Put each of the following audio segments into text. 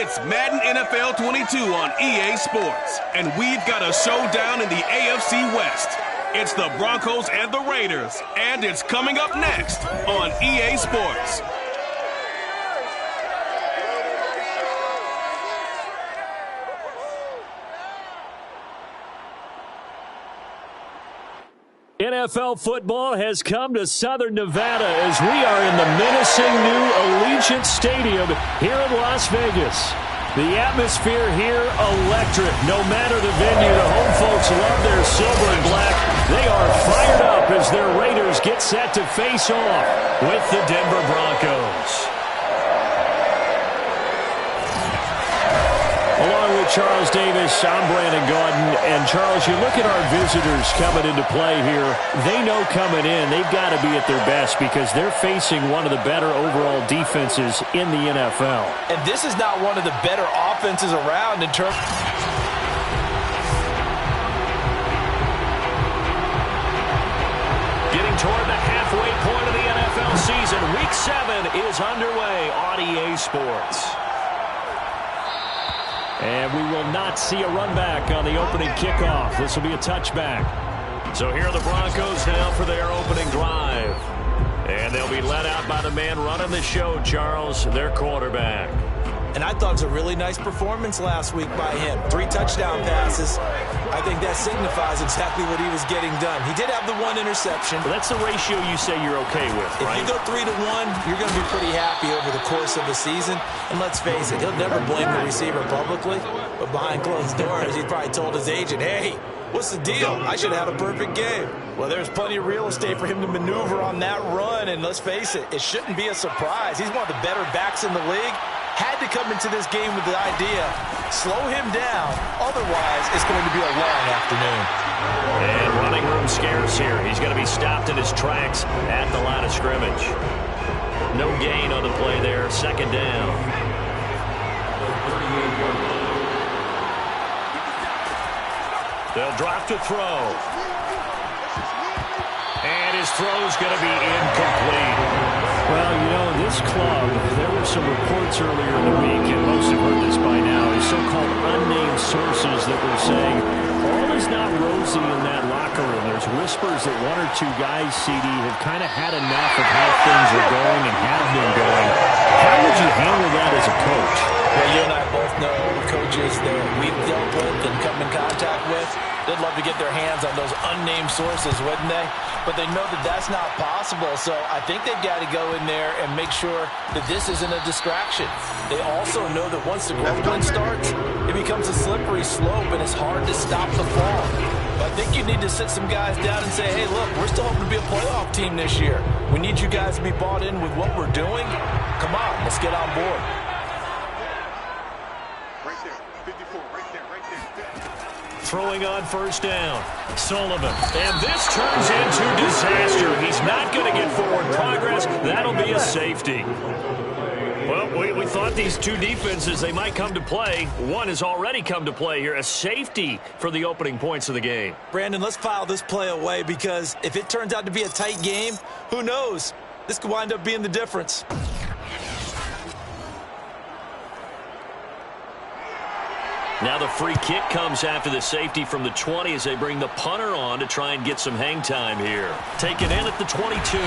It's Madden NFL 22 on EA Sports, and we've got a showdown in the AFC West. It's the Broncos and the Raiders, and it's coming up next on EA Sports. NFL football has come to Southern Nevada as we are in the menacing new Allegiant Stadium here in Las Vegas. The atmosphere here, electric. No matter the venue, the home folks love their silver and black. They are fired up as their Raiders get set to face off with the Denver Broncos. Along with Charles Davis, I'm Brandon Gaudin. And Charles, you look at our visitors coming into play here. They know coming in they've got to be at their best because they're facing one of the better overall defenses in the NFL. And this is not one of the better offenses around in terms. Getting toward the halfway point of the NFL season. Week 7 is underway on EA Sports. And we will not see a run back on the opening kickoff. This will be a touchback. So here are the Broncos now for their opening drive. And they'll be led out by the man running the show, Charles, their quarterback. And I thought it was a really nice performance last week by him. 3 touchdown passes. I think that signifies exactly what he was getting done. He did have the 1 interception. Well, that's the ratio you say you're okay with, right? If you go 3-1, you're going to be pretty happy over the course of the season. And let's face it, he'll never blame the receiver publicly. But behind closed doors, he probably told his agent, hey, what's the deal? I should have had a perfect game. Well, there's plenty of real estate for him to maneuver on that run. And let's face it, it shouldn't be a surprise. He's one of the better backs in the league. Had to come into this game with the idea, slow him down. Otherwise, it's going to be a long afternoon. And running room scarce here. He's going to be stopped in his tracks at the line of scrimmage. No gain on the play there. Second down. They'll drop to throw. And his throw's going to be incomplete. Well, you know, this club, there were some reports earlier in the week, and most have heard this by now, is so-called unnamed sources that were saying all is not rosy in that locker room. There's whispers that 1 or 2 guys, CD, have kind of had enough of how things are going and have been going. How would you handle that as a coach? Well, you and I both know coaches that we've dealt with and come in contact with. They'd love to get their hands on those unnamed sources, wouldn't they? But they know that that's not possible, so I think they've got to go in there and make sure that this isn't a distraction. They also know that once the whirlwind starts, it becomes a slippery slope and it's hard to stop the fall. But I think you need to sit some guys down and say, hey, look, we're still hoping to be a playoff team this year. We need you guys to be bought in with what we're doing. Come on, let's get on board. Throwing on first down. Sullivan. And this turns into disaster. He's not going to get forward progress. That'll be a safety. Well, we thought these 2 defenses, they might come to play. One has already come to play here. A safety for the opening points of the game. Brandon, let's file this play away because if it turns out to be a tight game, who knows? This could wind up being the difference. Now the free kick comes after the safety from the 20 as they bring the punter on to try and get some hang time here. Taken in at the 22.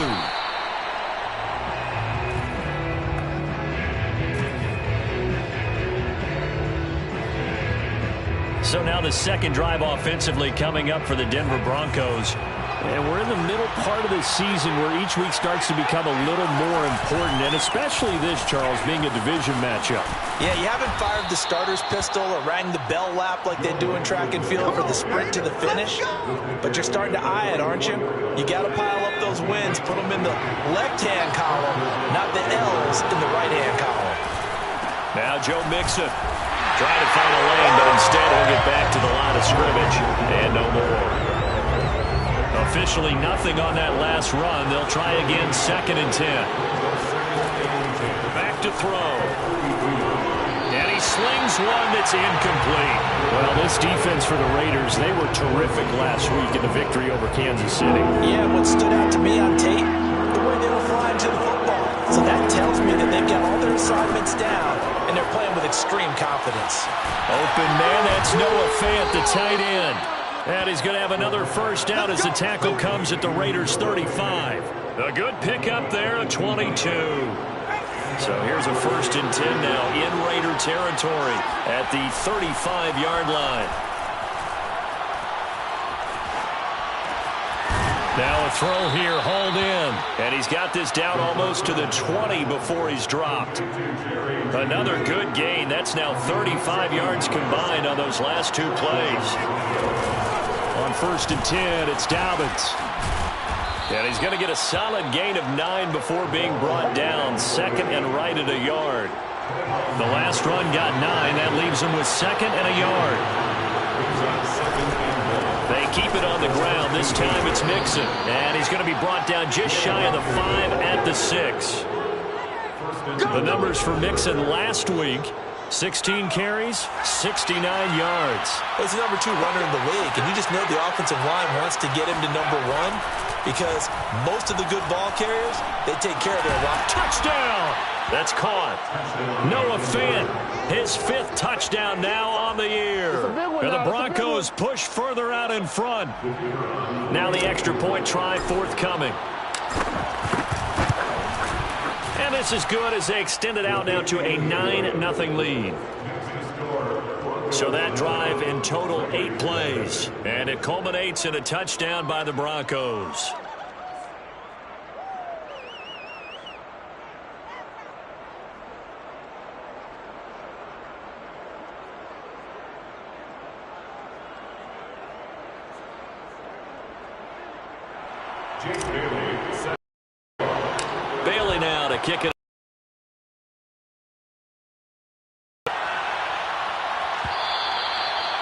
So now the second drive offensively coming up for the Denver Broncos. And we're in the middle part of the season where each week starts to become a little more important, and especially this, Charles, being a division matchup. Yeah, you haven't fired the starter's pistol or rang the bell lap like they do in track and field for the sprint to the finish, but you're starting to eye it, aren't you? You got to pile up those wins, put them in the left-hand column, not the L's in the right-hand column. Now Joe Mixon trying to find a lane, but instead he'll get back to the line of scrimmage, and no more. Officially nothing on that last run. They'll try again, 2nd and 10. Back to throw. And he slings one that's incomplete. Well, this defense for the Raiders, they were terrific last week in the victory over Kansas City. Yeah, what stood out to me on tape, the way they were flying to the football. So that tells me that they've got all their assignments down, and they're playing with extreme confidence. Open man, that's Noah Fant, the tight end. And he's going to have another first down as the tackle comes at the Raiders' 35. A good pickup there, a 22. So here's a 1st and 10 now in Raider territory at the 35-yard line. Now a throw here, hauled in. And he's got this down almost to the 20 before he's dropped. Another good gain. That's now 35 yards combined on those last 2 plays. On 1st and 10, it's Dobbins. And he's going to get a solid gain of 9 before being brought down. 2nd and right at a yard. The last run got 9. That leaves him with 2nd and a yard. They keep it on the ground. This time it's Mixon. And he's going to be brought down just shy of the 5 at the 6. The numbers for Mixon last week: 16 carries, 69 yards. He's the number 2 runner in the league, and you just know the offensive line wants to get him to number 1 because most of the good ball carriers, they take care of their rock. Touchdown! That's caught. Noah Fant, his 5th touchdown now on the year. And the Broncos push further out in front. Now the extra point try forthcoming. And this is good as they extend it out now to a 9-0 lead. So that drive in total 8 plays. And it culminates in a touchdown by the Broncos. Bailey now to kick it.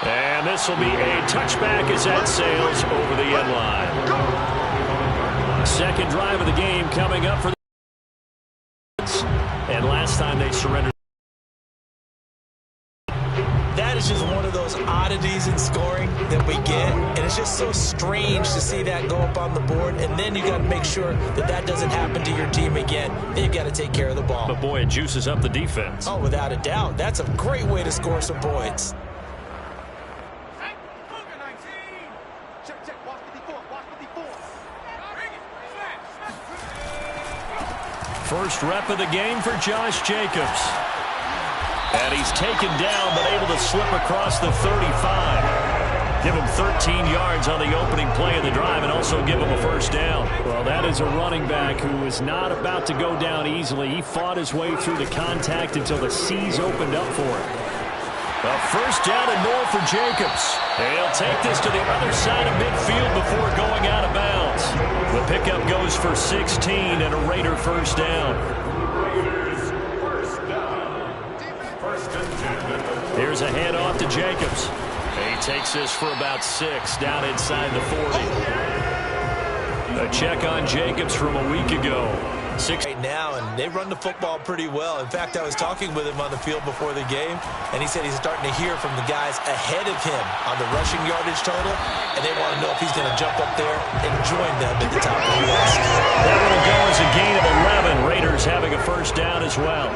And this will be a touchback as that sails over the end line. 2nd drive of the game coming up for the and last time they surrendered. That is just one of those oddities in scoring that we get, and it's just so strange to see that go up on the board, and then you got to make sure that that doesn't happen to your team again. They've got to take care of the ball. But boy, it juices up the defense. Oh, without a doubt. That's a great way to score some points. First rep of the game for Josh Jacobs. And he's taken down, but able to slip across the 35. Give him 13 yards on the opening play of the drive and also give him a first down. Well, that is a running back who is not about to go down easily. He fought his way through the contact until the C's opened up for him. A first down and more for Jacobs. And he'll take this to the other side of midfield before going out of bounds. The pickup goes for 16 and a Raider first down. Here's a handoff to Jacobs. He takes this for about 6 down inside the 40. A check on Jacobs from a week ago. 6 right now, and they run the football pretty well. In fact, I was talking with him on the field before the game, and he said he's starting to hear from the guys ahead of him on the rushing yardage total, and they want to know if he's going to jump up there and join them at the top of the list. That will go as a gain of 11. Raiders having a first down as well.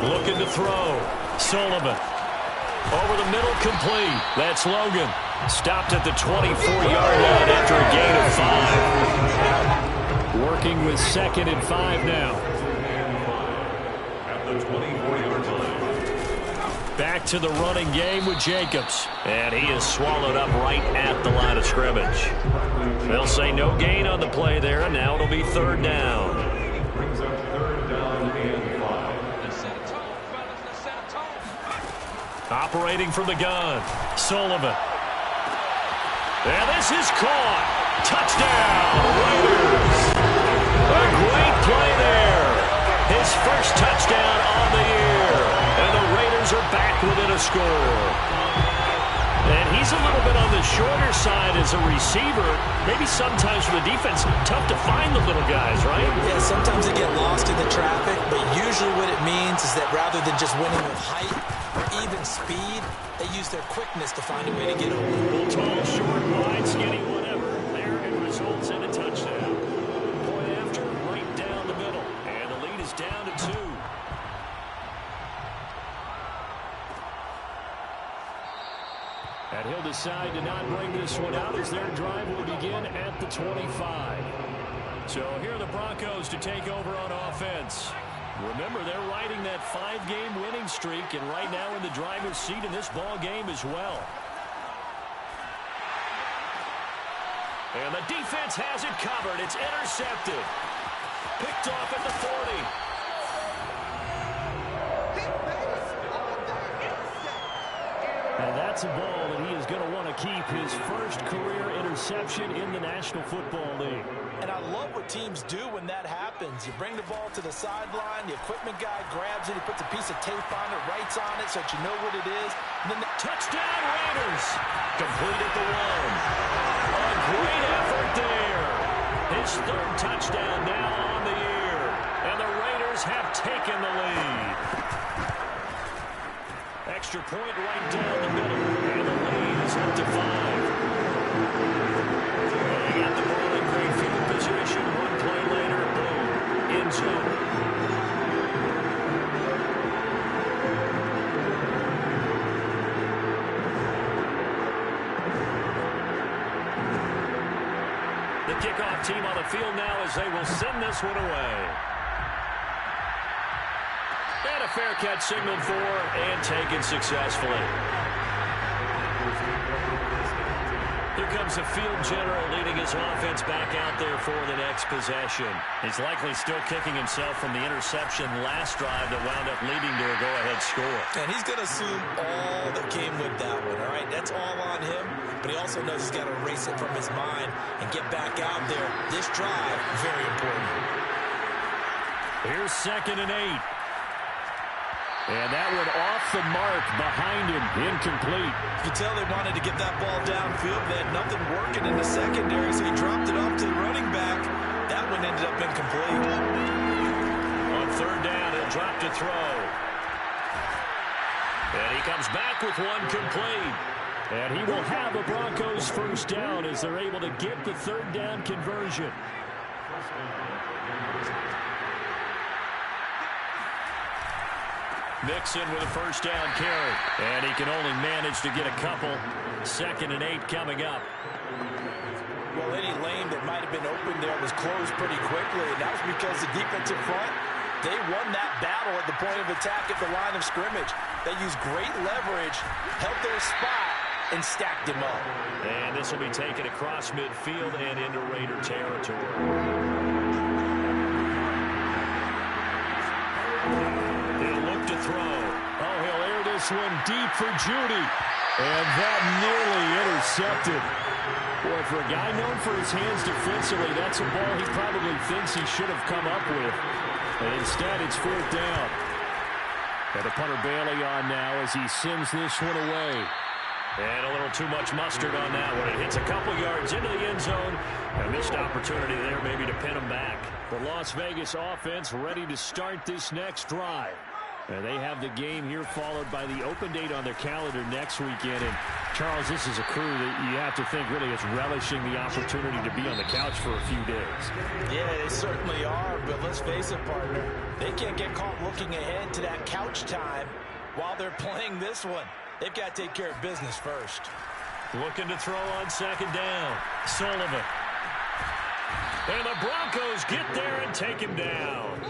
Looking to throw. Sullivan. Over the middle, complete. That's Logan. Stopped at the 24-yard line after a gain of 5. Working with 2nd and 5 now. At the 24-yard line. Back to the running game with Jacobs. And he is swallowed up right at the line of scrimmage. They'll say no gain on the play there, and now it'll be 3rd down. Brings up 3rd down and 5. Operating from the gun, Sullivan. And this is caught. Touchdown, Raiders. A great play there. His first touchdown on the year. And the Raiders are back within a score. And he's a little bit on the shorter side as a receiver. Maybe sometimes for the defense, tough to find the little guys, right? Yeah, sometimes they get lost in the traffic, but usually what it means is that rather than just winning with height or even speed, they use their quickness to find a way to get over. Tall, short, wide, skinny, whatever. results in a touchdown. Point after, right down the middle. And the lead is down to 2. And he'll decide to not bring this one out as their drive will begin at the 25. So here are the Broncos to take over on offense. Remember, they're riding that 5-game winning streak, and right now in the driver's seat in this ball game as well. And the defense has it covered. It's intercepted. Picked off at the 40. And that's a ball that he is going to want to keep, his first career interception in the National Football League. And I love what teams do when that happens. You bring the ball to the sideline, the equipment guy grabs it, he puts a piece of tape on it, writes on it so that you know what it is. And then the touchdown Raiders. Complete at the 1. A great effort there. His third touchdown now on the year. And the Raiders have taken the lead. Extra point right down the middle. And the lead is up to 5. They got the ball in great field position. One play later, boom, end zone. The kickoff team on the field now as they will send this one away. And a fair catch signaled for and taken successfully. Here comes the field general leading his offense back out there for the next possession. He's likely still kicking himself from the interception last drive that wound up leading to a go-ahead score. And he's going to assume all that came with that one, all right? That's all on him, but he also knows he's got to erase it from his mind and get back out there. This drive, very important. Here's 2nd and 8. And that one off the mark behind him, incomplete. You can tell they wanted to get that ball downfield. They had nothing working in the secondary, so he dropped it off to the running back. That one ended up incomplete. On 3rd down, he'll drop to throw. And he comes back with one complete. And he will have a Broncos first down as they're able to get the 3rd down conversion. Mixon with a first down carry. And he can only manage to get a couple. 2nd and 8 coming up. Well, any lane that might have been open there was closed pretty quickly, and that was because the defensive front, they won that battle at the point of attack at the line of scrimmage. They used great leverage, held their spot, and stacked him up. And this will be taken across midfield and into Raider territory. To throw. Oh, he'll air this one deep for Judy. And that nearly intercepted. Boy, for a guy known for his hands defensively, that's a ball he probably thinks he should have come up with. And instead, it's 4th down. And the punter Bailey on now as he sends this one away. And a little too much mustard on that one. It hits a couple yards into the end zone. A missed opportunity there maybe to pin him back. The Las Vegas offense ready to start this next drive. And they have the game here followed by the open date on their calendar next weekend. And, Charles, this is a crew that you have to think really is relishing the opportunity to be on the couch for a few days. Yeah, they certainly are, but let's face it, partner. They can't get caught looking ahead to that couch time while they're playing this one. They've got to take care of business first. Looking to throw on 2nd down. Sullivan. And the Broncos get there and take him down.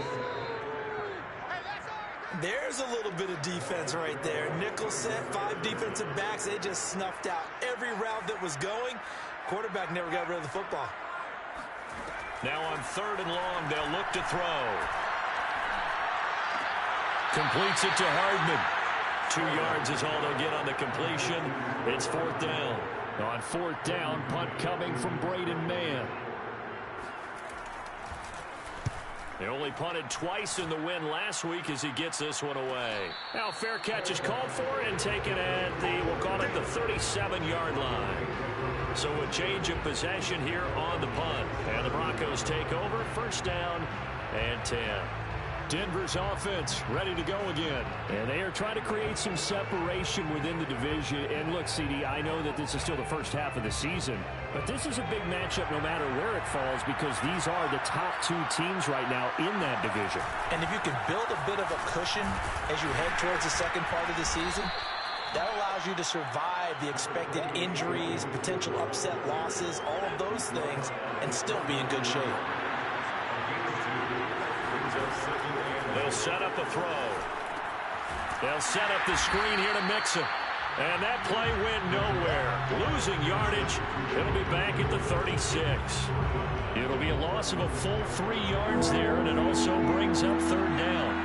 There's a little bit of defense right there. Nickel set, 5 defensive backs. They just snuffed out every route that was going. Quarterback never got rid of the football. Now on 3rd and long, they'll look to throw. Completes it to Hardman. 2 yards is all they'll get on the completion. It's 4th down. On 4th down, punt coming from Braden Mann. They only punted twice in the win last week as he gets this one away. Now fair catch is called for and taken at the, we'll call it the 37-yard line. So a change of possession here on the punt. And the Broncos take over, 1st down and 10. Denver's offense ready to go again. And they are trying to create some separation within the division. And look, CD, I know that this is still the first half of the season, but this is a big matchup no matter where it falls because these are the top two teams right now in that division. And if you can build a bit of a cushion as you head towards the second part of the season, that allows you to survive the expected injuries, potential upset losses, all of those things, and still be in good shape. They'll set up a throw. They'll set up the screen here to Mixon. And that play went nowhere. Losing yardage. It'll be back at the 36. It'll be a loss of a full 3 yards there, and it also brings up third down.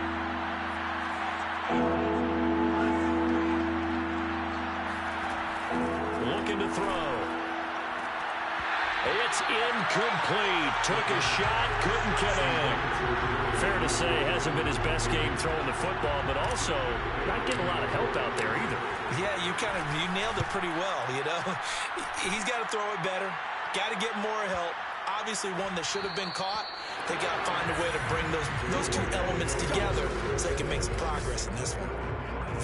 Looking to throw. It's incomplete. Took a shot, couldn't connect. Fair to say, hasn't been his best game throwing the football, but also not getting a lot of help out there either. Yeah, you nailed it pretty well, you know. He's got to throw it better. Got to get more help. Obviously one that should have been caught. They got to find a way to bring those two elements together so they can make some progress in this one.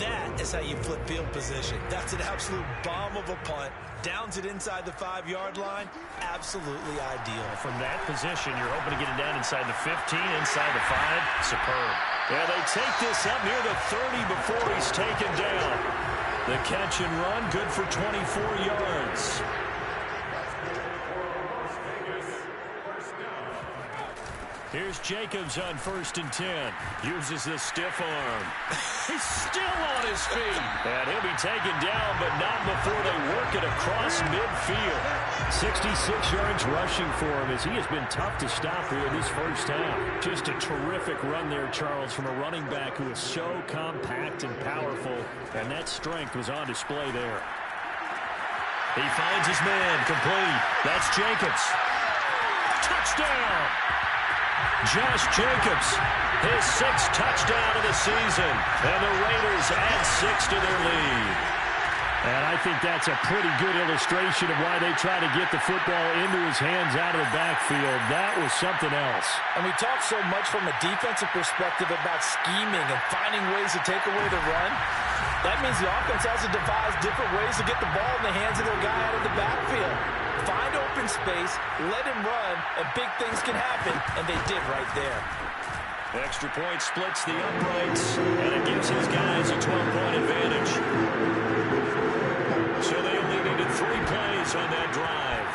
That is how you flip field position. That's an absolute bomb of a punt. Downs it inside the 5-yard line. Absolutely ideal. From that position, you're hoping to get it down inside the 15, inside the 5. Superb. Yeah, they take this up near the 30 before he's taken down. The catch and run, good for 24 yards. Here's Jacobs on 1st and 10. Uses the stiff arm. He's still on his feet. And he'll be taken down, but not before they work it across midfield. 66 yards rushing for him as he has been tough to stop here in this first half. Just a terrific run there, Charles, from a running back who is so compact and powerful. And that strength was on display there. He finds his man, complete. That's Jacobs. Touchdown! Josh Jacobs, his 6th touchdown of the season, and the Raiders add 6 to their lead. And I think that's a pretty good illustration of why they try to get the football into his hands out of the backfield. That was something else. And we talk so much from a defensive perspective about scheming and finding ways to take away the run. That means the offense has to devise different ways to get the ball in the hands of their guy out of the backfield. Find open space, let him run, and big things can happen, and they did right there. Extra point splits the uprights, and it gives his guys a 12-point advantage. So they only needed 3 plays on that drive.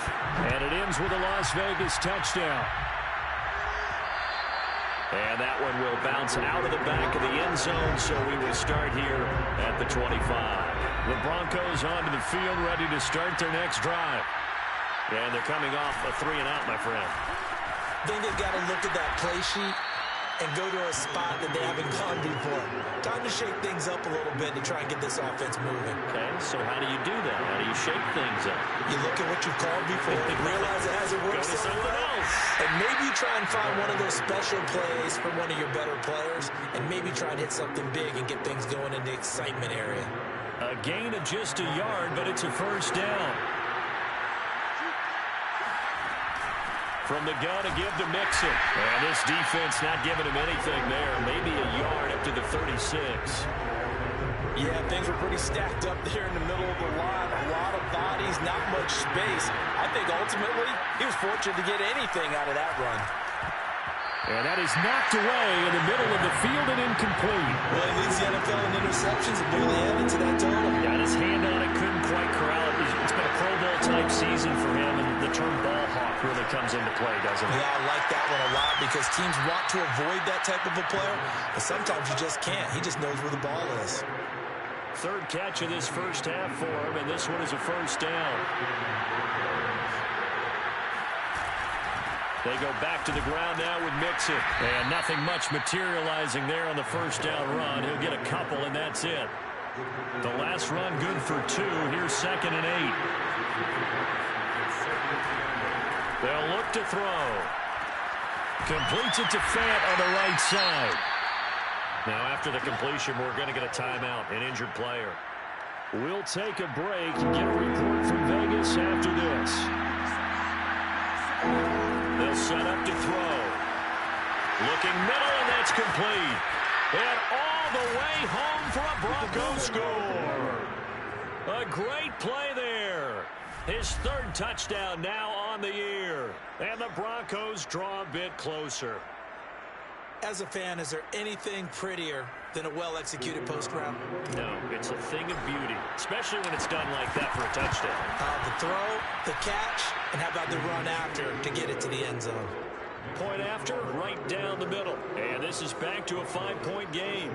And it ends with a Las Vegas touchdown. And that one will bounce out of the back of the end zone, so we will start here at the 25. The Broncos onto the field, ready to start their next drive. And they're coming off a 3-and-out, my friend. I think they've got to look at that play sheet and go to a spot that they haven't gone before. Time to shake things up a little bit to try and get this offense moving. Okay, so how do you do that? How do you shake things up? You look at what you've called before, realize it hasn't worked Go to something else. and maybe you try and find one of those special plays from one of your better players, and maybe try and hit something big and get things going in the excitement area. A gain of just a yard, but it's a first down. From the gun to give to Mixon. And this defense not giving him anything there. Maybe a yard up to the 36. Yeah, things were pretty stacked up there in the middle of the line. A lot of bodies, not much space. I think ultimately he was fortunate to get anything out of that run. And that is knocked away in the middle of the field and incomplete. Well, he leads the NFL in interceptions and nearly added to that total. Got his hand on it, couldn't quite corral it. It's been a Pro Bowl type season for him, and the term ball hawk really comes into play, doesn't it? Yeah, I like that one a lot because teams want to avoid that type of a player, but sometimes you just can't. He just knows where the ball is. 3rd catch of this first half for him, and this one is a first down. They go back to the ground now with Mixon. And nothing much materializing there on the first down run. He'll get a couple, and that's it. The last run good for 2. Here's 2nd and 8. They'll look to throw. Completes it to Fant on the right side. Now after the completion, we're going to get a timeout, an injured player. We'll take a break and get a report from Vegas after this. They'll set up to throw. Looking middle, and they It's complete. And all the way home for a Broncos score. A great play there. His third touchdown now on the year. And the Broncos draw a bit closer. As a fan, is there anything prettier than a well-executed post route? No, it's a thing of beauty, especially when it's done like that for a touchdown. The throw, the catch, and how about the run after to get it to the end zone? Point after, right down the middle. And this is back to a 5-point game.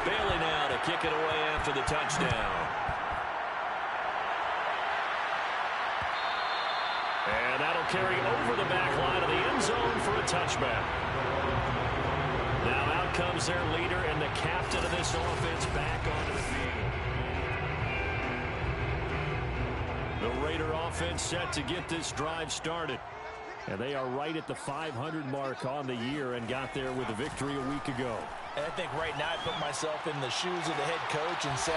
Bailey now to kick it away after the touchdown. And that'll carry over the back line of the end zone for a touchback. Now out comes their leader and the captain of this offense back onto the field. The Raider offense set to get this drive started. And they are right at the 500 mark on the year and got there with a victory a week ago. And I think right now I put myself in the shoes of the head coach and say,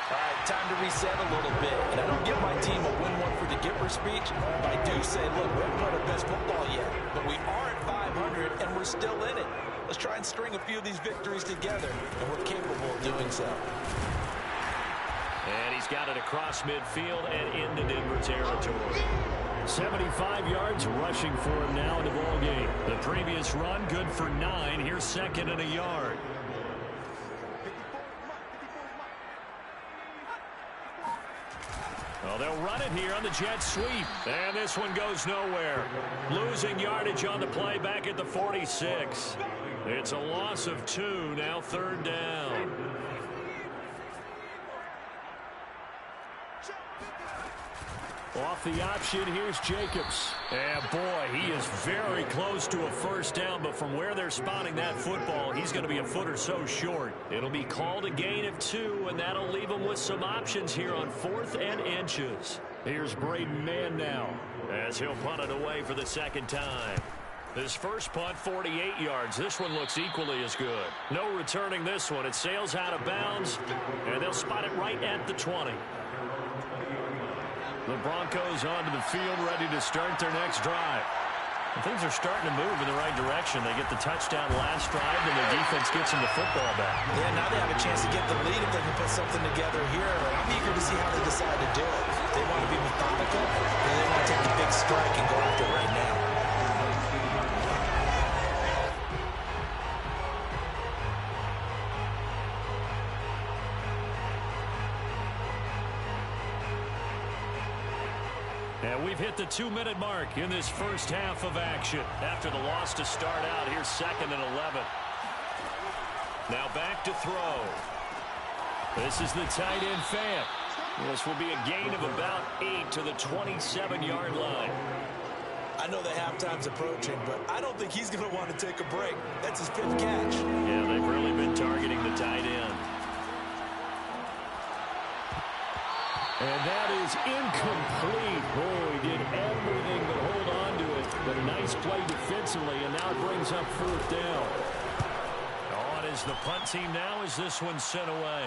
all right, time to reset a little bit. And I don't give my team a win one for the Gipper speech, but I do say, look, we haven't played our best football yet, but we are at 500 and we're still in it. Let's try and string a few of these victories together, and we're capable of doing so. And he's got it across midfield and into Denver territory. 75 yards rushing for him now in the ball game. The previous run good for 9. Here's second and a yard. Well, they'll run it here on the jet sweep. And this one goes nowhere. Losing yardage on the play back at the 46. It's a loss of 2, now third down. Off the option, here's Jacobs. And boy, he is very close to a first down, but from where they're spotting that football, he's going to be a foot or so short. It'll be called a gain of 2, and that'll leave him with some options here on 4th and inches. Here's Braden Mann now, as he'll punt it away for the second time. His first punt, 48 yards. This one looks equally as good. No returning this one. It sails out of bounds, and they'll spot it right at the 20. The Broncos onto the field, ready to start their next drive. And things are starting to move in the right direction. They get the touchdown last drive, and their defense gets them the football back. Yeah, now they have a chance to get the lead if they can put something together here. I'm eager to see how they decide to do it. They want to be methodical, or they want to take the big strike and go after it right now. And we've hit the 2-minute mark in this first half of action. After the loss to start out, here's 2nd and 11. Now back to throw. This is the tight end Fant. This will be a gain of about 8 to the 27-yard line. I know the halftime's approaching, but I don't think he's going to want to take a break. That's his 5th catch. Yeah, they've really been targeting the tight end. And that is incomplete. Oh, he did everything but hold on to it. But a nice play defensively, and now it brings up 4th down. On is the punt team now as this one's sent away.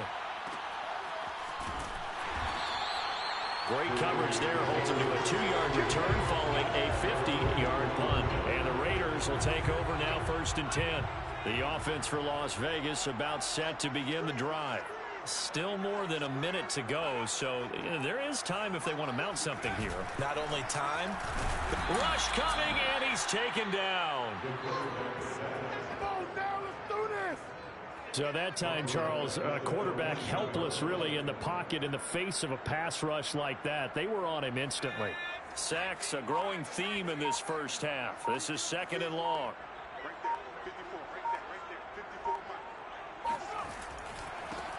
Great coverage there. Holds him to a 2-yard return following a 50-yard punt. And the Raiders will take over now 1st and 10. The offense for Las Vegas about set to begin the drive. Still more than a minute to go, so there is time if they want to mount something here. Not only time. Rush coming, and he's taken down. So that time, Charles, quarterback helpless really in the pocket in the face of a pass rush like that. They were on him instantly. Sacks, a growing theme in this first half. This is 2nd and long.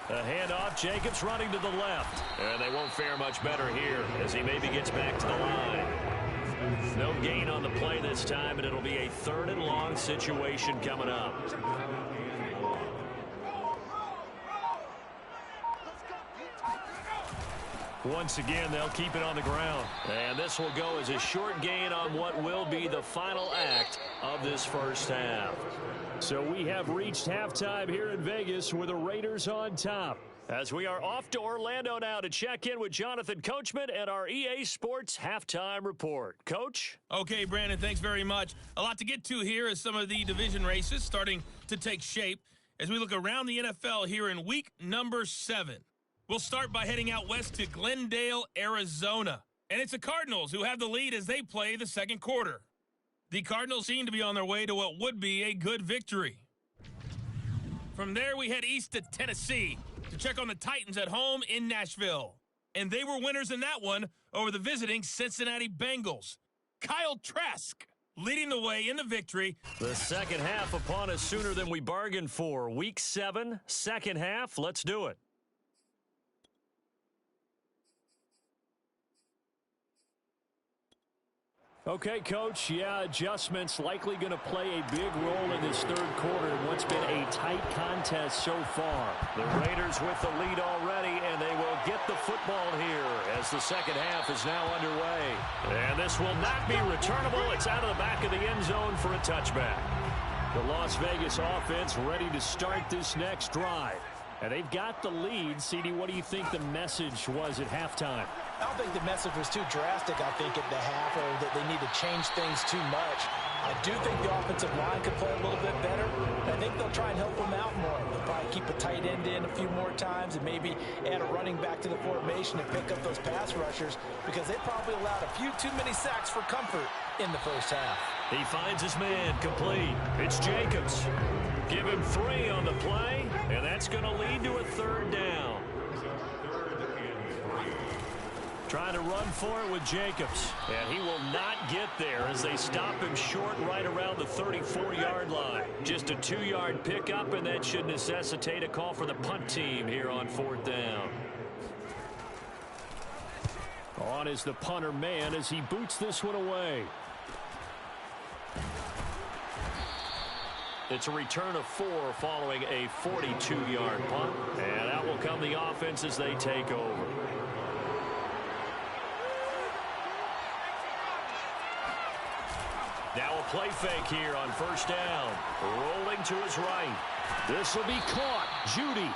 A handoff, Jacobs running to the left. And they won't fare much better here as he maybe gets back to the line. No gain on the play this time, and it'll be a 3rd and long situation coming up. Once again, they'll keep it on the ground. And this will go as a short gain on what will be the final act of this first half. So we have reached halftime here in Vegas with the Raiders on top. As we are off to Orlando now to check in with Jonathan Coachman and our EA Sports Halftime Report. Coach? Okay, Brandon, thanks very much. A lot to get to here as some of the division races starting to take shape as we look around the NFL here in week number 7. We'll start by heading out west to Glendale, Arizona. And it's the Cardinals who have the lead as they play the second quarter. The Cardinals seem to be on their way to what would be a good victory. From there, we head east to Tennessee to check on the Titans at home in Nashville. And they were winners in that one over the visiting Cincinnati Bengals. Kyle Trask leading the way in the victory. The second half upon us sooner than we bargained for. Week 7, second half. Let's do it. Okay, Coach. Yeah, adjustments likely going to play a big role in this third quarter in what's been a tight contest so far. The Raiders with the lead already, and they will get the football here as the second half is now underway. And this will not be returnable. It's out of the back of the end zone for a touchback. The Las Vegas offense ready to start this next drive. And they've got the lead. CD, what do you think the message was at halftime? I don't think the message was too drastic, I think, at the half, or that they need to change things too much. I do think the offensive line could play a little bit better. I think they'll try and help them out more. They'll probably keep a tight end in a few more times and maybe add a running back to the formation and pick up those pass rushers because they probably allowed a few too many sacks for comfort in the first half. He finds his man complete. It's Jacobs. Give him 3 on the play, and that's going to lead to a third down. Trying to run for it with Jacobs. And he will not get there as they stop him short right around the 34-yard line. Just a 2-yard pickup, and that should necessitate a call for the punt team here on 4th down. On is the punter man as he boots this one away. It's a return of 4 following a 42-yard punt. And out will come the offense as they take over. Now a play fake here on first down. Rolling to his right. This will be caught. Judy.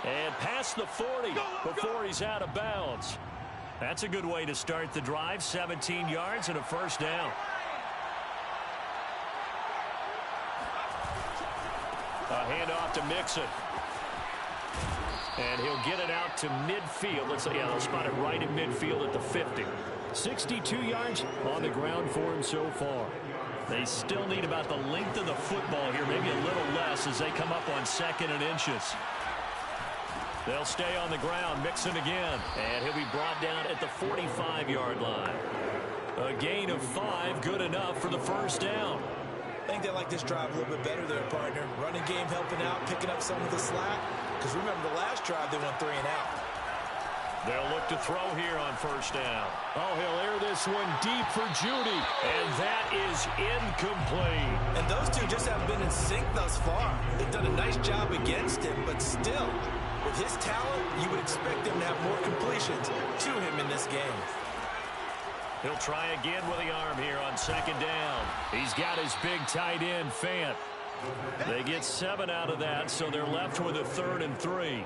And past the 40 before he's out of bounds. That's a good way to start the drive. 17 yards and a first down. A handoff to Mixon. And he'll get it out to midfield. They'll spot it right in midfield at the 50. 62 yards on the ground for him so far. They still need about the length of the football here, maybe a little less as they come up on 2nd and inches. They'll stay on the ground, Mixon again, and he'll be brought down at the 45-yard line. A gain of 5, good enough for the first down. I think they like this drive a little bit better there, partner. Running game helping out, picking up some of the slack. Because remember, the last drive, they went 3 and out. They'll look to throw here on first down. Oh, he'll air this one deep for Judy. And that is incomplete. And those two just haven't been in sync thus far. They've done a nice job against him, but still, with his talent, you would expect them to have more completions to him in this game. He'll try again with the arm here on 2nd down. He's got his big tight end, Fant. They get 7 out of that, so they're left with a 3rd and 3.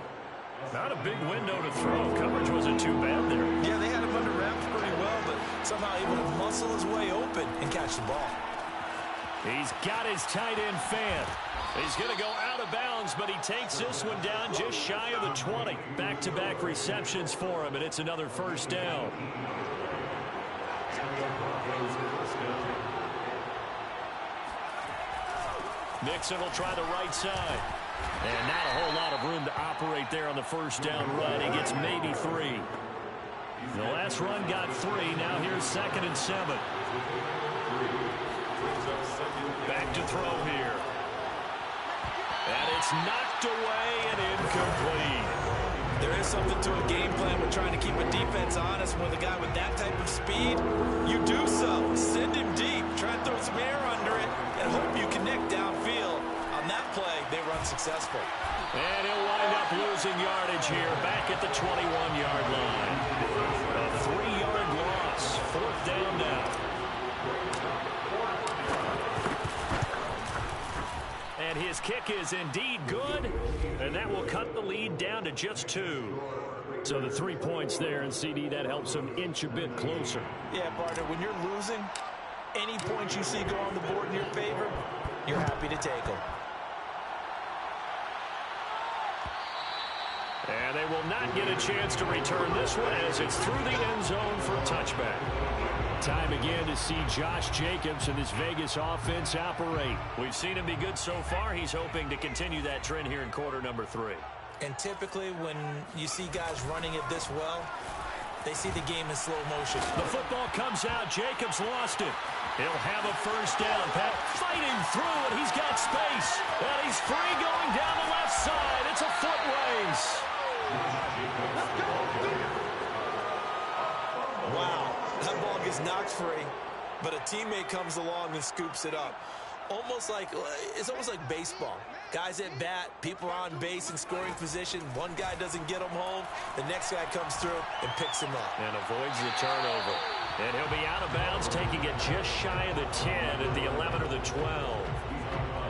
Not a big window to throw. Coverage wasn't too bad there. Yeah, they had him under wraps pretty well, but somehow able to muscle his way open and catch the ball. He's got his tight end, Fant. He's going to go out of bounds, but he takes this one down just shy of the 20. Back-to-back receptions for him, and it's another first down. Mixon will try the right side. And not a whole lot of room to operate there on the first down run. He gets maybe 3. The last run got 3. Now here's 2nd and 7. Back to throw here. And it's knocked away and incomplete. There is something to a game plan with trying to keep a defense honest. With a guy with that type of speed, you do so. Send him deep. Try and throw some air under it and hope you connect downfield. On that play, they run successful. And he'll wind up losing yardage here back at the 21-yard line. A 3-yard loss. 4th down now. And his kick is indeed good, and that will cut the lead down to just 2. So the 3 points there, and CD, that helps him inch a bit closer. Yeah, partner, when you're losing, any points you see go on the board in your favor, you're happy to take them. And they will not get a chance to return this one as it's through the end zone for a touchback. Time again to see Josh Jacobs and this Vegas offense operate. We've seen him be good so far. He's hoping to continue that trend here in quarter number 3. And typically when you see guys running it this well, they see the game in slow motion. The football comes out. Jacobs lost it. He'll have a first down. Pat fighting through, and he's got space. And he's free going down the left side. It's a foot race. Wow, that ball gets knocked free, but a teammate comes along and scoops it up. It's almost like baseball. Guys at bat, people are on base in scoring position. One guy doesn't get him home. The next guy comes through and picks him up. And avoids the turnover. And he'll be out of bounds, taking it just shy of the 10 at the 11 or the 12.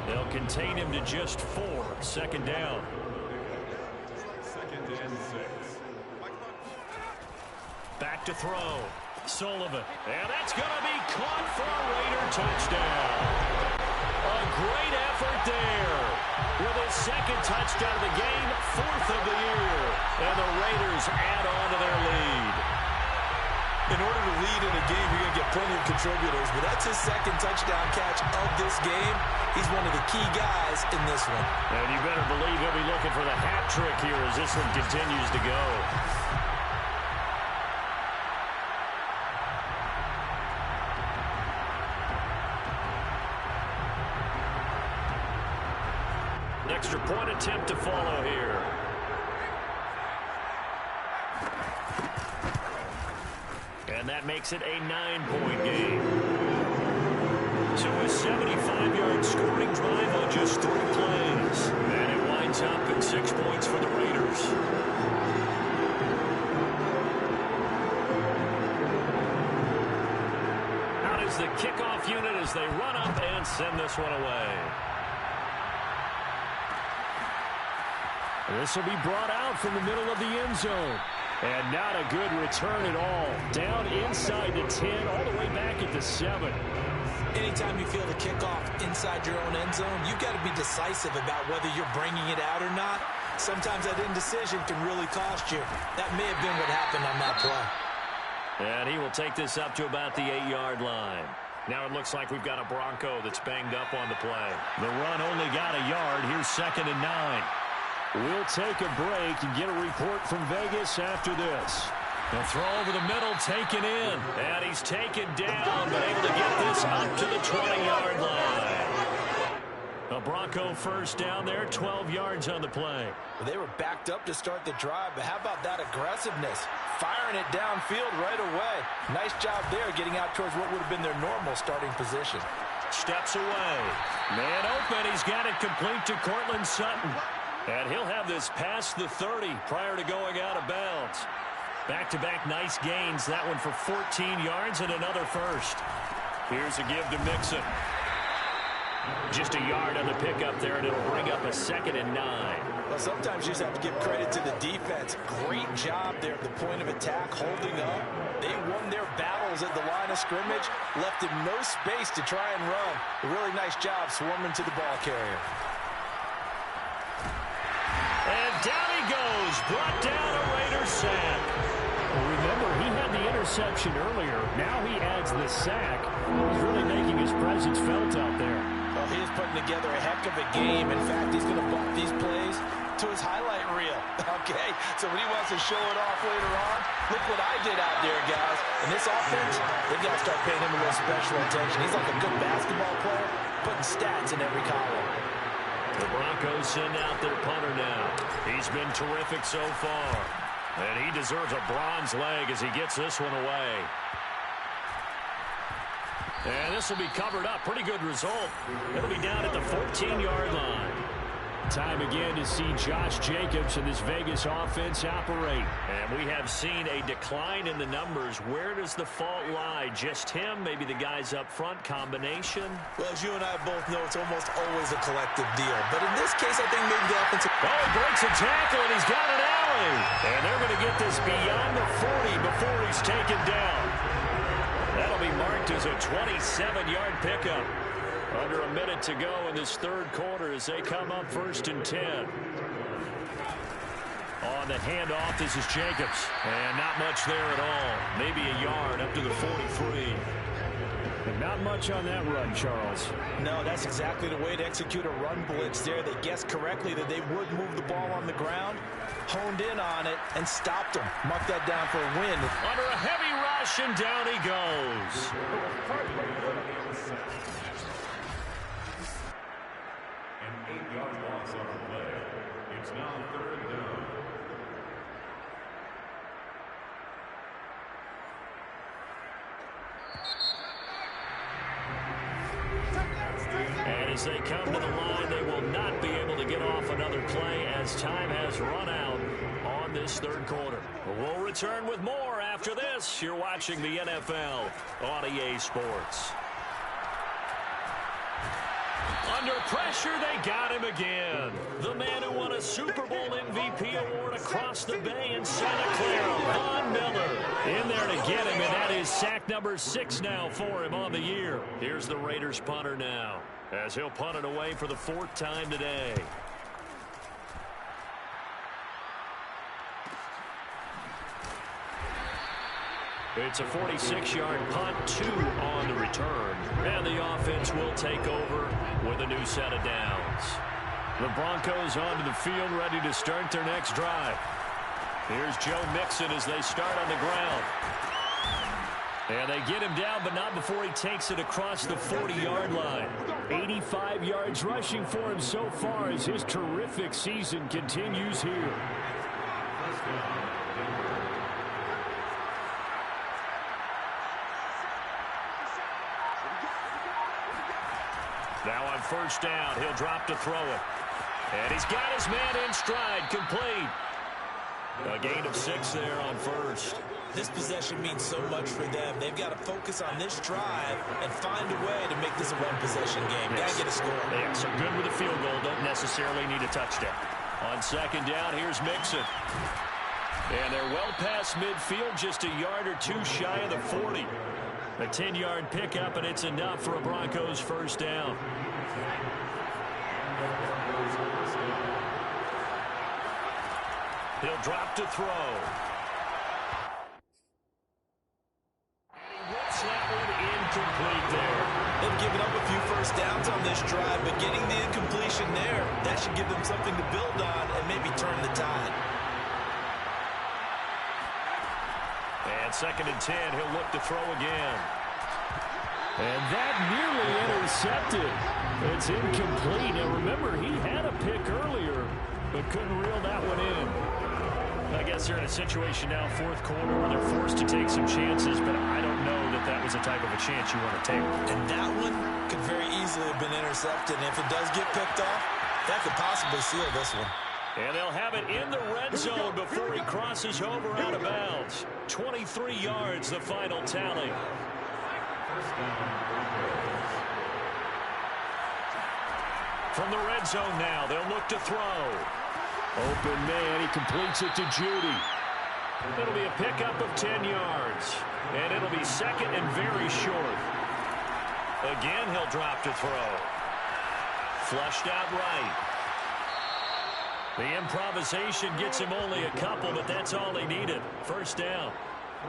They'll contain him to just 4. Second down. Back to throw. Sullivan. And that's going to be caught for a Raider touchdown. A great effort there. With his second touchdown of the game, 4th of the year. And the Raiders add on to their lead. In order to lead in a game, you're going to get plenty of contributors, but that's his second touchdown catch of this game. He's one of the key guys in this one. And you better believe he'll be looking for the hat trick here as this one continues to go. Extra point attempt to follow here. And that makes it a 9-point game. So a 75-yard scoring drive on just 3 plays. And it winds up at 6 points for the Raiders. Out is the kickoff unit as they run up and send this one away. This will be brought out from the middle of the end zone. And not a good return at all. Down inside the 10, all the way back at the 7. Anytime you feel the kickoff inside your own end zone, you've got to be decisive about whether you're bringing it out or not. Sometimes that indecision can really cost you. That may have been what happened on that play. And he will take this up to about the 8-yard line. Now it looks like we've got a Bronco that's banged up on the play. The run only got a yard. Here's 2nd and 9. We'll take a break and get a report from Vegas after this. They'll throw over the middle, taken in. And he's taken down, but able to get this up to the 20-yard line. A Bronco first down there, 12 yards on the play. They were backed up to start the drive, but how about that aggressiveness? Firing it downfield right away. Nice job there getting out towards what would have been their normal starting position. Steps away. Man open, he's got it complete to Courtland Sutton. And he'll have this past the 30 prior to going out of bounds. Back-to-back nice gains. That one for 14 yards and another first. Here's a give to Mixon. Just a yard on the pickup there, and it'll bring up a 2nd and 9. Well, sometimes you just have to give credit to the defense. Great job there at the point of attack, holding up. They won their battles at the line of scrimmage, left him no space to try and run. A really nice job swarming to the ball carrier. And down he goes, brought down a Raiders sack. Well, remember, he had the interception earlier. Now he adds the sack. He's really making his presence felt out there. Well, he is putting together a heck of a game. In fact, he's going to bump these plays to his highlight reel. Okay, so when he wants to show it off later on, look what I did out there, guys. In this offense, they've got to start paying him a little special attention. He's like a good basketball player, putting stats in every column. The Broncos send out their punter now. He's been terrific so far. And he deserves a bronze leg as he gets this one away. And this will be covered up. Pretty good result. It'll be down at the 14-yard line. Time again to see Josh Jacobs and this Vegas offense operate. And we have seen a decline in the numbers. Where does the fault lie? Just him? Maybe the guys up front? Combination? Well, as you and I both know, it's almost always a collective deal. But in this case, I think maybe the offensive... Oh, he breaks a tackle, and he's got an alley. And they're going to get this beyond the 40 before he's taken down. That'll be marked as a 27-yard pickup. Under a minute to go in this third quarter as they come up 1st and 10. On the handoff, this is Jacobs. And not much there at all. Maybe a yard up to the 43. And not much on that run, Charles. No, that's exactly the way to execute a run blitz there. They guessed correctly that they would move the ball on the ground, honed in on it, and stopped them. Mark that down for a win. Under a heavy rush, and down he goes. An 8-yard loss on the play. It's now 3rd down. And as they come to the line, they will not be able to get off another play as time has run out on this third quarter. We'll return with more after this. You're watching the NFL on EA Sports. Under pressure, they got him again. The man who won a Super Bowl MVP award across the bay in Santa Clara, Von Miller. In there to get him, and that is sack number 6 now for him on the year. Here's the Raiders punter now, as he'll punt it away for the 4th time today. It's a 46-yard punt, 2 on the return. And the offense will take over with a new set of downs. The Broncos onto the field, ready to start their next drive. Here's Joe Mixon as they start on the ground. And they get him down, but not before he takes it across the 40-yard line. 85 yards rushing for him so far as his terrific season continues here. Now on 1st down, he'll drop to throw it. And he's got his man in stride, complete. A gain of 6 there on 1st. This possession means so much for them. They've got to focus on this drive and find a way to make this a one-possession game. Yes. Got to get a score. Yeah, so good with a field goal. Don't necessarily need a touchdown. On 2nd down, here's Mixon. And they're well past midfield, just a yard or 2 shy of the 40. A 10-yard pickup, and it's enough for a Broncos 1st down. He'll drop to throw. And he whips that one incomplete there. They've given up a few 1st downs on this drive, but getting the incompletion there, that should give them something to build on and maybe turn the tide. And 2nd and 10, he'll look to throw again. And that nearly intercepted. It's incomplete. Now remember, he had a pick earlier, but couldn't reel that one in. I guess they're in a situation now, 4th quarter, where they're forced to take some chances, but I don't know that that was the type of a chance you want to take. And that one could very easily have been intercepted. And if it does get picked off, that could possibly seal this one. And they'll have it in the red zone before he crosses over out of bounds. 23 yards, the final tally. From the red zone now, they'll look to throw. Open man, he completes it to Judy. It'll be a pickup of 10 yards. And it'll be 2nd and very short. Again, he'll drop to throw. Flushed out right. The improvisation gets him only a couple, but that's all he needed. 1st down.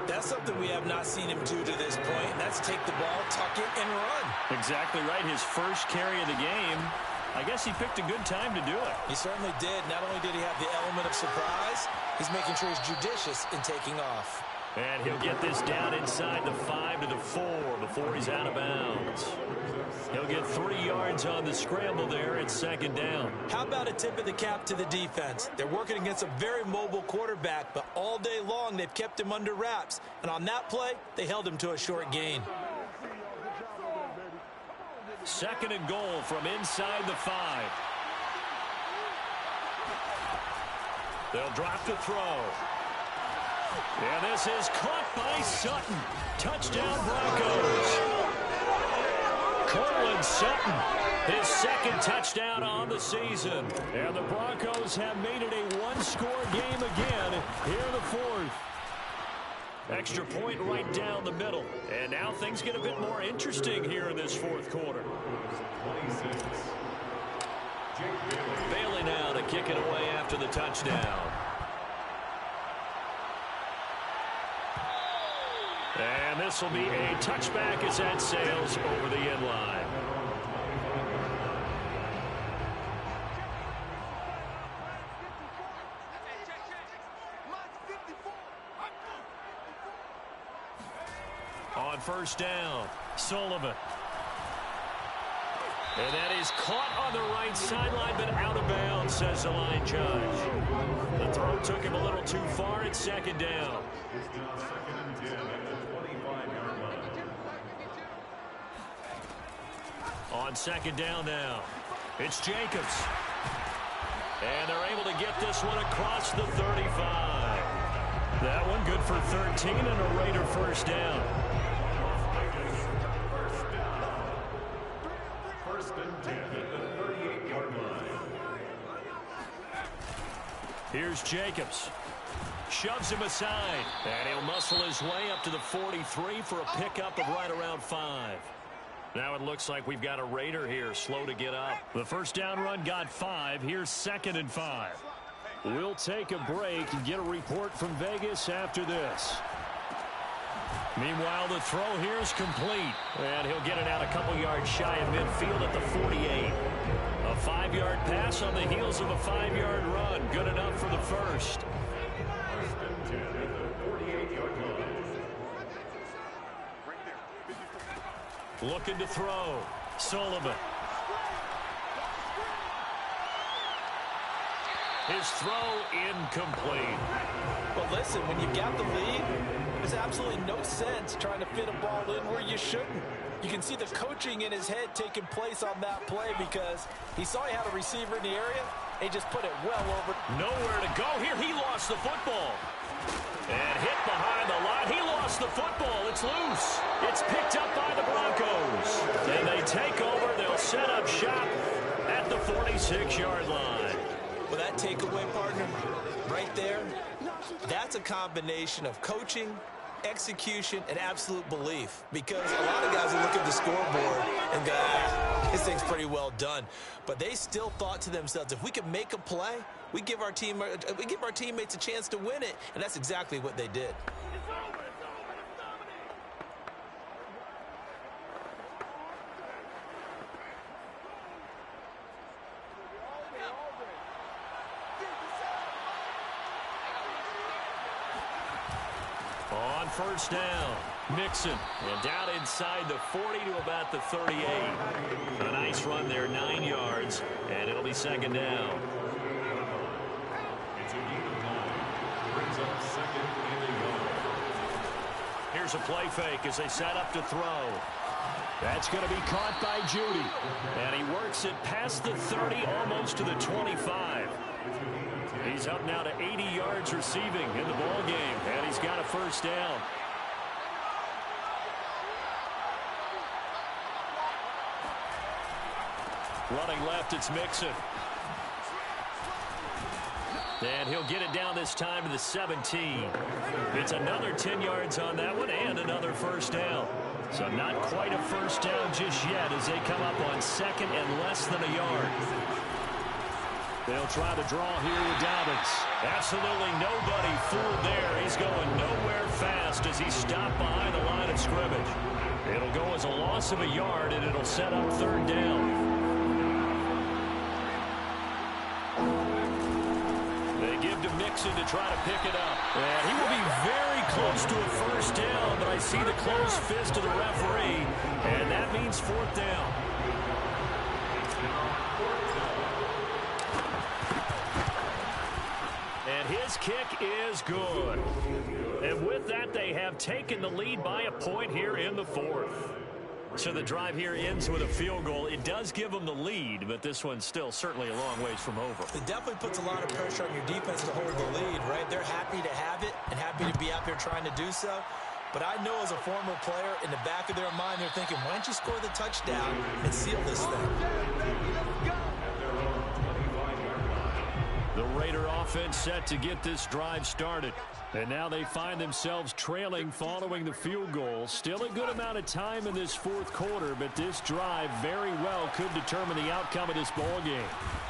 That's something we have not seen him do to this point. That's take the ball, tuck it, and run. Exactly right. His first carry of the game. I guess he picked a good time to do it. He certainly did. Not only did he have the element of surprise, he's making sure he's judicious in taking off. And he'll get this down inside the 5 to the 4 before he's out of bounds. He'll get 3 yards on the scramble there at 2nd down. How about a tip of the cap to the defense? They're working against a very mobile quarterback, but all day long they've kept him under wraps. And on that play, they held him to a short gain. 2nd and goal from inside the 5. They'll drop the throw. And this is caught by Sutton. Touchdown, Broncos. Cortland Sutton, his second touchdown on the season. And the Broncos have made it a one-score game again here in the fourth. Extra point right down the middle. And now things get a bit more interesting here in this fourth quarter. Bailey now to kick it away after the touchdown. And this will be a touchback as that sails over the end line. On first down, Sullivan. And that is caught on the right sideline, but out of bounds, says the line judge. The throw took him a little too far. It's second down. It's now 2nd and 10 at the 25-yard line. On second down now, it's Jacobs. And they're able to get this one across the 35. That one good for 13 and a Raider first down. First and 10 at the 38-yard line. Here's Jacobs. Shoves him aside. And he'll muscle his way up to the 43 for a pickup of right around 5. Now it looks like we've got a Raider here, slow to get up. The first down run got 5. Here's 2nd and 5. We'll take a break and get a report from Vegas after this. Meanwhile, the throw here is complete. And he'll get it out a couple yards shy of midfield at the 48. A 5-yard pass on the heels of a 5-yard run. Good enough for the first. First and 10 at the 48-yard line. Looking to throw. Sullivan. His throw incomplete. But listen, when you've got the lead, there's absolutely no sense trying to fit a ball in where you shouldn't. You can see the coaching in his head taking place on that play because he saw he had a receiver in the area and he just put it well over. Nowhere to go here. He lost the football. And hit behind the line. He lost the football. It's loose. It's picked up by the Broncos. And they take over. They'll set up shop at the 46-yard line. Well, that takeaway, partner, right there, that's a combination of coaching, execution, and absolute belief. Because a lot of guys will look at the scoreboard and go, this thing's pretty well done. But they still thought to themselves, if we can make a play, we give our teammates a chance to win it. And that's exactly what they did. On first down, Mixon. And down inside the 40 to about the 38. A nice run there, 9 yards. And it'll be second down. It's a even line. Brings up 2nd and 8. Here's a play fake as they set up to throw. That's going to be caught by Judy. And he works it past the 30, almost to the 25. He's up now to 80 yards receiving in the ball game, and he's got a first down. Running left, it's Mixon. And he'll get it down this time to the 17. It's another 10 yards on that one and another first down. So not quite a first down just yet as they come up on 2nd and less than a yard. They'll try to draw here with Dobbins. Absolutely nobody fooled there. He's going nowhere fast as he stopped behind the line of scrimmage. It'll go as a loss of a yard, and it'll set up third down. They give to Mixon to try to pick it up. And he will be very close to a first down, but I see the closed fist of the referee, and that means fourth down. And his kick is good. And with that, they have taken the lead by a point here in the fourth. So the drive here ends with a field goal. It does give them the lead, but this one's still certainly a long ways from over. It definitely puts a lot of pressure on your defense to hold the lead, right? They're happy to have it and happy to be out there trying to do so. But I know as a former player, in the back of their mind, they're thinking, why don't you score the touchdown and seal this thing? The Raider offense set to get this drive started. And now they find themselves trailing following the field goal. Still a good amount of time in this fourth quarter, but this drive very well could determine the outcome of this ball game.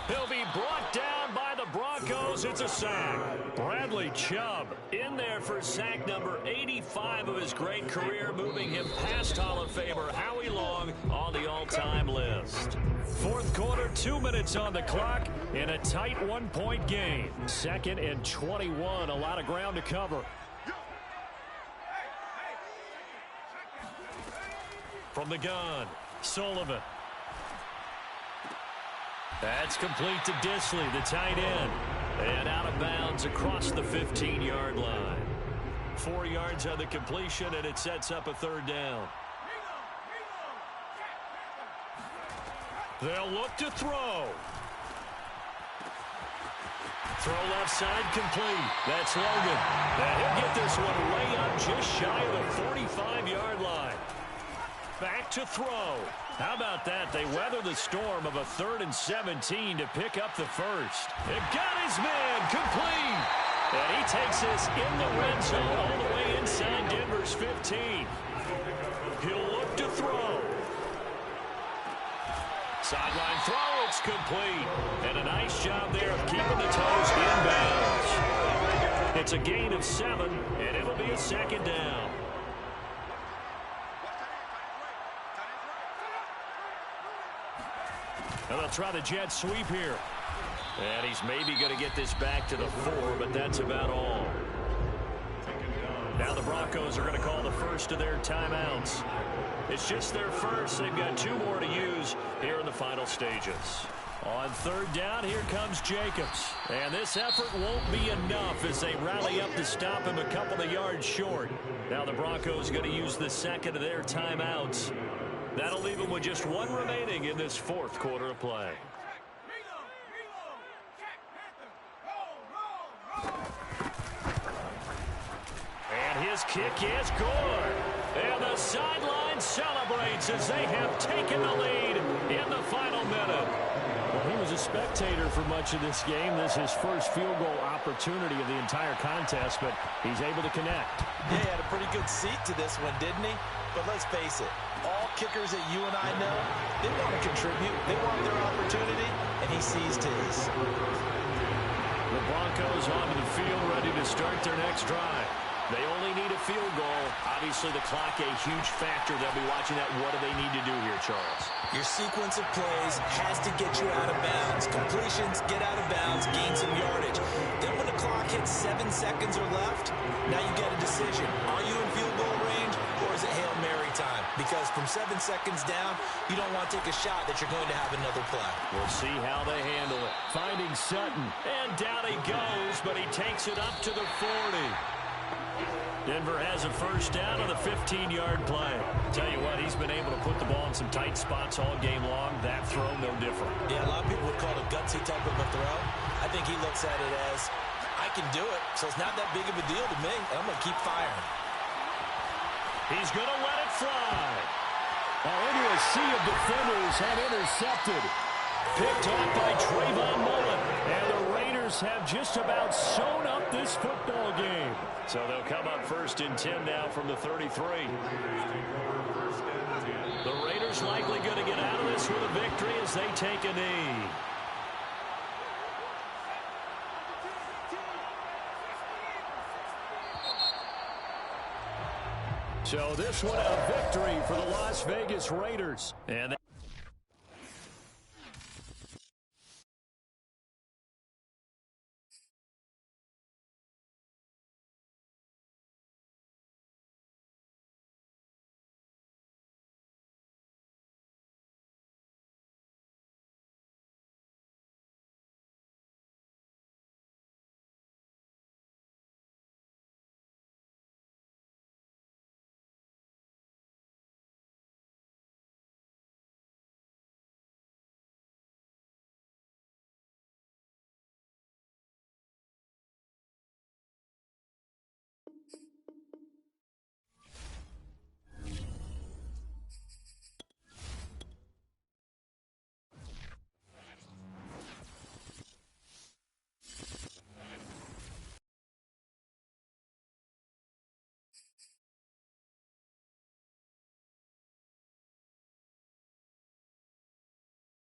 He'll be brought down by the Broncos. It's a sack. Bradley Chubb in there for sack number 85 of his great career, moving him past Hall of Famer Howie Long on the all-time list. Fourth quarter, 2 minutes on the clock in a tight one-point game. 2nd and 21, a lot of ground to cover. From the gun, Sullivan. That's complete to Disley, the tight end. And out of bounds across the 15-yard line. 4 yards on the completion, and it sets up a third down. They'll look to throw. Throw left side complete. That's Logan. And he'll get this one way up just shy of the 45-yard line. Back to throw. How about that? They weather the storm of a 3rd and 17 to pick up the first. It got his man complete. And he takes this in the red zone all the way inside Denver's 15. He'll look to throw. Sideline throw, it's complete. And a nice job there of keeping the toes inbounds. It's a gain of 7, and it'll be a 2nd down. And they'll try the jet sweep here. And he's maybe going to get this back to the 4, but that's about all. Now the Broncos are going to call the first of their timeouts. It's just their first. They've got 2 more to use here in the final stages. On 3rd down, here comes Jacobs. And this effort won't be enough as they rally up to stop him a couple of yards short. Now the Broncos are going to use the 2nd of their timeouts. That'll leave them with just 1 remaining in this 4th quarter of play. And his kick is good. And the sideline celebrates as they have taken the lead in the final minute. Well, he was a spectator for much of this game. This is his first field goal opportunity of the entire contest, but he's able to connect. Yeah, he had a pretty good seat to this one, didn't he? But let's face it, all kickers that you and I know, they want to contribute. They want their opportunity, and he seized his. The Broncos onto the field ready to start their next drive. They only need a field goal. Obviously, the clock a huge factor. They'll be watching that. What do they need to do here, Charles? Your sequence of plays has to get you out of bounds. Completions, get out of bounds, gain some yardage. Then when the clock hits 7 seconds or left, now you get a decision. Are you in field goal range, or is it Hail Mary time? Because from 7 seconds down, you don't want to take a shot that you're going to have another play. We'll see how they handle it. Finding Sutton. And down he goes, but he takes it up to the 40. Denver has a first down on the 15-yard play. Tell you what, he's been able to put the ball in some tight spots all game long. That throw, no different. Yeah, a lot of people would call it a gutsy type of a throw. I think he looks at it as, I can do it, so it's not that big of a deal to me, and I'm going to keep firing. He's going to let it fly. Into a sea of defenders and intercepted. Picked off by Trayvon Mullen. And the Raiders have just about sewn up this football game. So they'll come up 1st and 10 now from the 33. The Raiders likely going to get out of this with a victory as they take a knee. So this one a victory for the Las Vegas Raiders. And